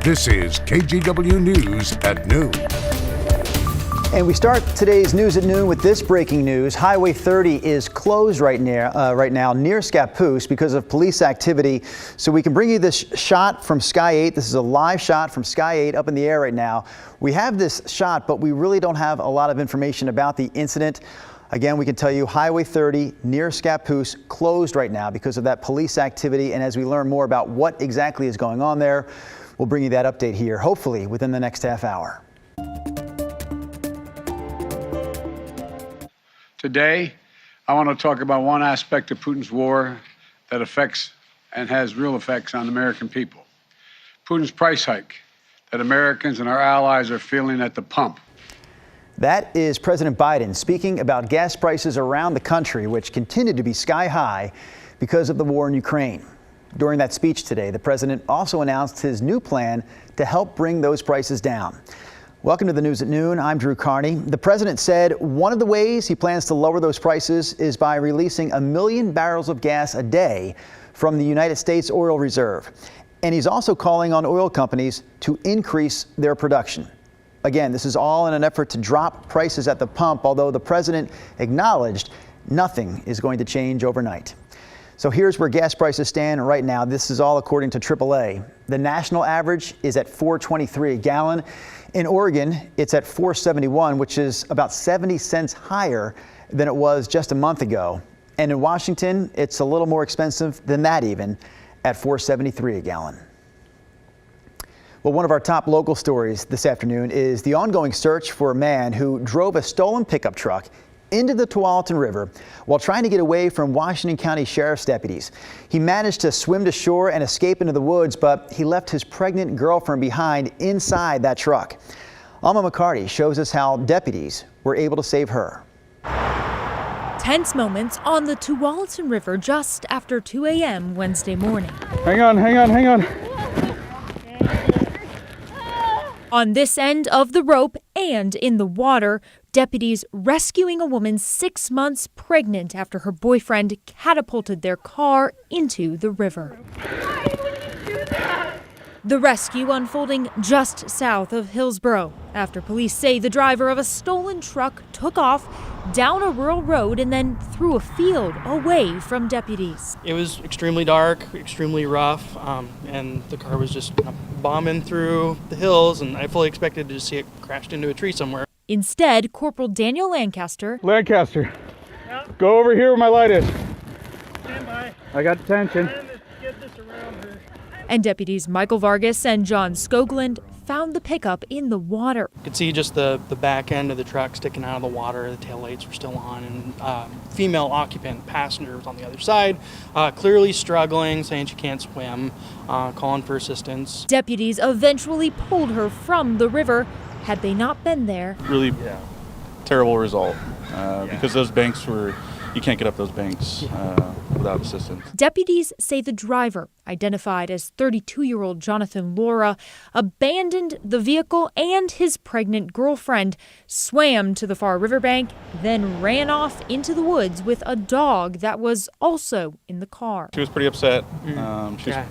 This is KGW News at noon. And we start today's News at Noon with this breaking news. Highway 30 is closed right now near Scappoose because of police activity. So we can bring you this shot from Sky 8. This is a live shot from Sky 8 up in the air right now. We have this shot, but we really don't have a lot of information about the incident. Again, we can tell you Highway 30 near Scappoose closed right now because of that police activity. And as we learn more about what exactly is going on there, we'll bring you that update here, hopefully within the next half hour. Today, I want to talk about one aspect of Putin's war that affects and has real effects on the American people. Putin's price hike that Americans and our allies are feeling at the pump. That is President Biden speaking about gas prices around the country, which continue to be sky high because of the war in Ukraine. During that speech today, the president also announced his new plan to help bring those prices down. Welcome to the News at Noon. I'm Drew Carney. The president said one of the ways he plans to lower those prices is by releasing 1 million barrels of gas a day from the United States Oil Reserve. And he's also calling on oil companies to increase their production. Again, this is all in an effort to drop prices at the pump, although the president acknowledged nothing is going to change overnight. So here's where gas prices stand right now. This is all according to AAA. The national average is at $4.23 a gallon. In Oregon, it's at $4.71, which is about 70 cents higher than it was just a month ago. And in Washington, it's a little more expensive than that even, at $4.73 a gallon. Well, one of our top local stories this afternoon is the ongoing search for a man who drove a stolen pickup truck into the Tualatin River while trying to get away from Washington County Sheriff's deputies. He managed to swim to shore and escape into the woods, but he left his pregnant girlfriend behind inside that truck. Alma McCarty shows us how deputies were able to save her. Tense moments on the Tualatin River just after 2 a.m. Wednesday morning. Hang on. On this end of the rope and in the water, deputies rescuing a woman 6 months pregnant after her boyfriend catapulted their car into the river. Why would you do that? The rescue unfolding just south of Hillsboro after police say the driver of a stolen truck took off down a rural road and then through a field away from deputies. It was extremely dark, extremely rough, and the car was just bombing through the hills, and I fully expected to see it crashed into a tree somewhere. Instead, Corporal Daniel Lancaster, Lancaster, go over here where my light is. Stand by. I got detention. Get this around her. And deputies Michael Vargas and John Skoglund found the pickup in the water. You could see just the back end of the truck sticking out of the water. The taillights were still on, and female occupant passenger was on the other side, clearly struggling, saying she can't swim, calling for assistance. Deputies eventually pulled her from the river. Had they not been there, really terrible result because those banks you can't get up those banks without assistance. Deputies say the driver, identified as 32-year-old Jonathan Laura, abandoned the vehicle and his pregnant girlfriend, swam to the far riverbank, then ran off into the woods with a dog that was also in the car. She was pretty upset.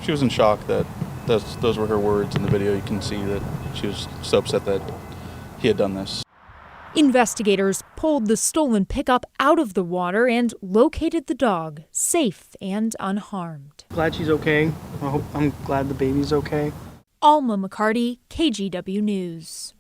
She was in shock that those were her words in the video. You can see that she was so upset that he had done this. Investigators pulled the stolen pickup out of the water and located the dog, safe and unharmed. Glad she's okay. I'm glad the baby's okay. Alma McCarty, KGW News.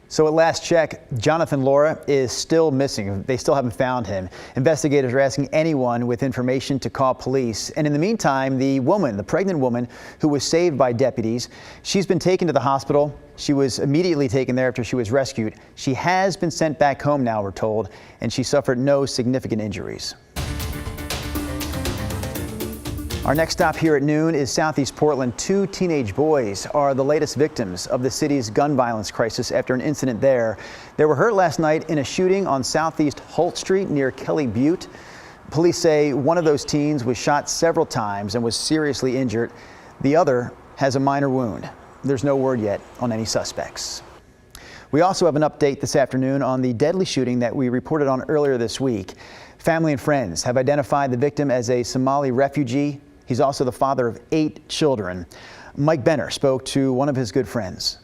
So at last check, Jonathan Laura is still missing. They still haven't found him. Investigators are asking anyone with information to call police. And in the meantime, the pregnant woman who was saved by deputies, she's been taken to the hospital. She was immediately taken there after she was rescued. She has been sent back home now, we're told, and she suffered no significant injuries. Our next stop here at noon is Southeast Portland. 2 teenage boys are the latest victims of the city's gun violence crisis after an incident there. They were hurt last night in a shooting on Southeast Holt Street near Kelly Butte. Police say one of those teens was shot several times and was seriously injured. The other has a minor wound. There's no word yet on any suspects. We also have an update this afternoon on the deadly shooting that we reported on earlier this week. Family and friends have identified the victim as a Somali refugee. He's also the father of 8 children. Mike Benner spoke to one of his good friends.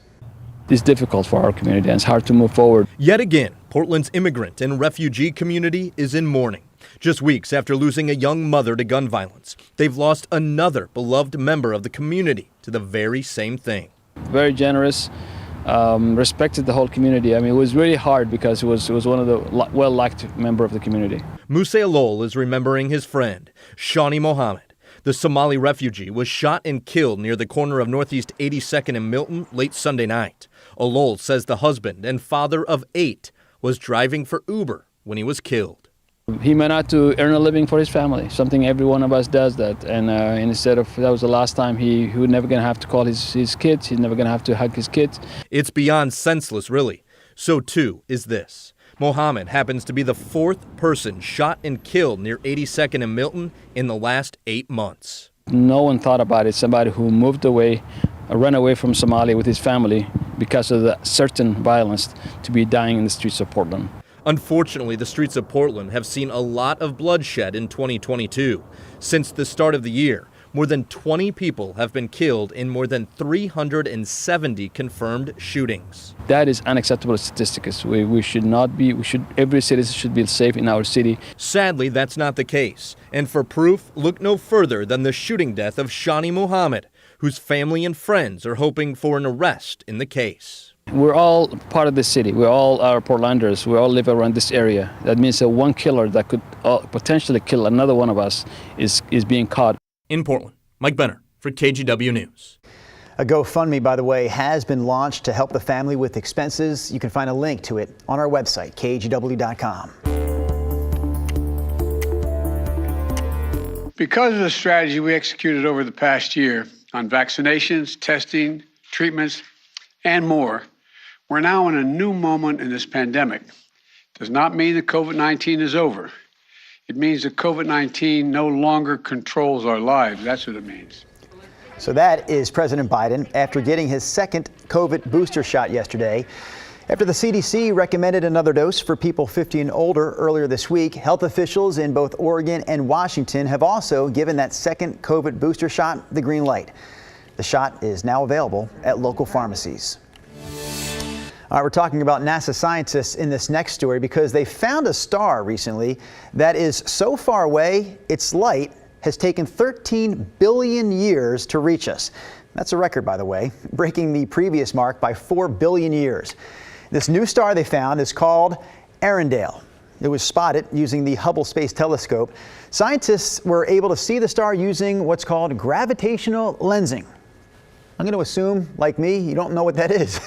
It's difficult for our community and it's hard to move forward. Yet again, Portland's immigrant and refugee community is in mourning. Just weeks after losing a young mother to gun violence, they've lost another beloved member of the community to the very same thing. Very generous, respected the whole community. I mean, it was really hard because it was one of the well-liked member of the community. Musa Alol is remembering his friend, Shani Mohammed. The Somali refugee was shot and killed near the corner of Northeast 82nd and Milton late Sunday night. Alol says the husband and father of 8 was driving for Uber when he was killed. He went out to earn a living for his family, something every one of us does that. And instead of, that was the last time he was never going to have to call his kids, he's never going to have to hug his kids. It's beyond senseless, really. So too is this. Mohammed happens to be the 4th person shot and killed near 82nd and Milton in the last 8 months. No one thought about it. Somebody who moved away, ran away from Somalia with his family because of the certain violence to be dying in the streets of Portland. Unfortunately, the streets of Portland have seen a lot of bloodshed in 2022. Since the start of the year, more than 20 people have been killed in more than 370 confirmed shootings. That is unacceptable statistics. Every citizen should be safe in our city. Sadly, that's not the case. And for proof, look no further than the shooting death of Shani Mohammed, whose family and friends are hoping for an arrest in the case. We're all part of the city. We're all our Portlanders. We all live around this area. That means that one killer that could potentially kill another one of us is being caught. In Portland, Mike Benner for KGW News. A GoFundMe, by the way, has been launched to help the family with expenses. You can find a link to it on our website, kgw.com. Because of the strategy we executed over the past year on vaccinations, testing, treatments, and more, we're now in a new moment in this pandemic. Does not mean that COVID-19 is over. It means that COVID-19 no longer controls our lives. That's what it means. So that is President Biden after getting his second COVID booster shot yesterday. After the CDC recommended another dose for people 50 and older earlier this week, health officials in both Oregon and Washington have also given that second COVID booster shot the green light. The shot is now available at local pharmacies. All right, we're talking about NASA scientists in this next story because they found a star recently that is so far away, its light has taken 13 billion years to reach us. That's a record, by the way, breaking the previous mark by 4 billion years. This new star they found is called Earendel. It was spotted using the Hubble Space Telescope. Scientists were able to see the star using what's called gravitational lensing. I'm going to assume, like me, you don't know what that is.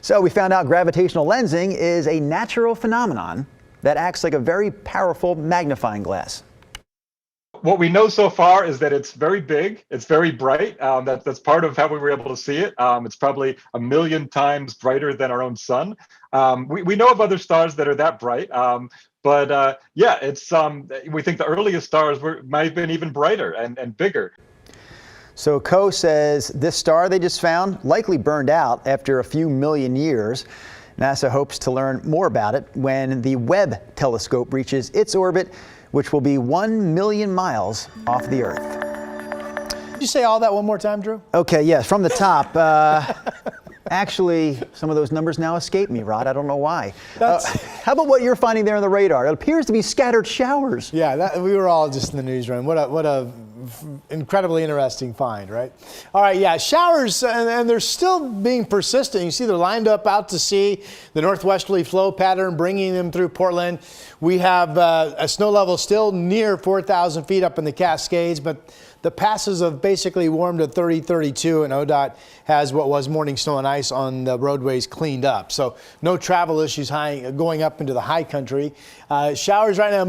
So we found out gravitational lensing is a natural phenomenon that acts like a very powerful magnifying glass. What we know so far is that it's very big, it's very bright. That's part of how we were able to see it. It's probably 1 million times brighter than our own sun. We know of other stars that are that bright, but it's we think the earliest stars might have been even brighter and bigger. So Coe says this star they just found likely burned out after a few million years. NASA hopes to learn more about it when the Webb telescope reaches its orbit, which will be 1 million miles off the Earth. Did you say all that one more time, Drew? Okay, yes, from the top. Actually, some of those numbers now escape me, Rod. I don't know why. How about what you're finding there on the radar? It appears to be scattered showers. Yeah, we were all just in the newsroom. What a incredibly interesting find, right? All right, yeah, showers, and they're still being persistent. You see they're lined up out to sea, the northwesterly flow pattern bringing them through Portland. We have a snow level still near 4,000 feet up in the Cascades, but the passes have basically warmed to 30, 32, and ODOT has what was morning snow and ice on the roadways cleaned up. So no travel issues going up into the high country. Showers right now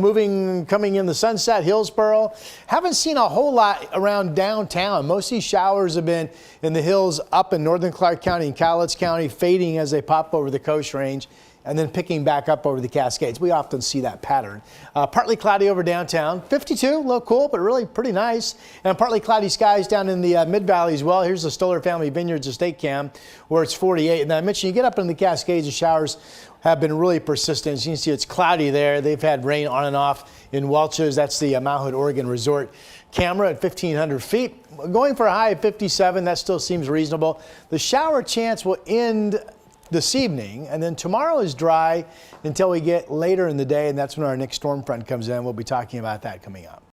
coming in the Sunset, Hillsboro. Haven't seen a whole lot around downtown. Most of these showers have been in the hills up in northern Clark County and Cowlitz County, fading as they pop over the Coast Range. and then picking back up over the Cascades. We often see that pattern. Partly cloudy over downtown, 52, a little cool, but really pretty nice. And partly cloudy skies down in the Mid-Valley as well. Here's the Stoller Family Vineyards Estate Cam where it's 48. And I mentioned you get up in the Cascades, the showers have been really persistent. As you can see, it's cloudy there. They've had rain on and off in Welch's. That's the Mount Hood, Oregon Resort camera at 1,500 feet. Going for a high of 57, that still seems reasonable. The shower chance will end this evening, and then tomorrow is dry until we get later in the day, and that's when our next storm front comes in. We'll be talking about that coming up.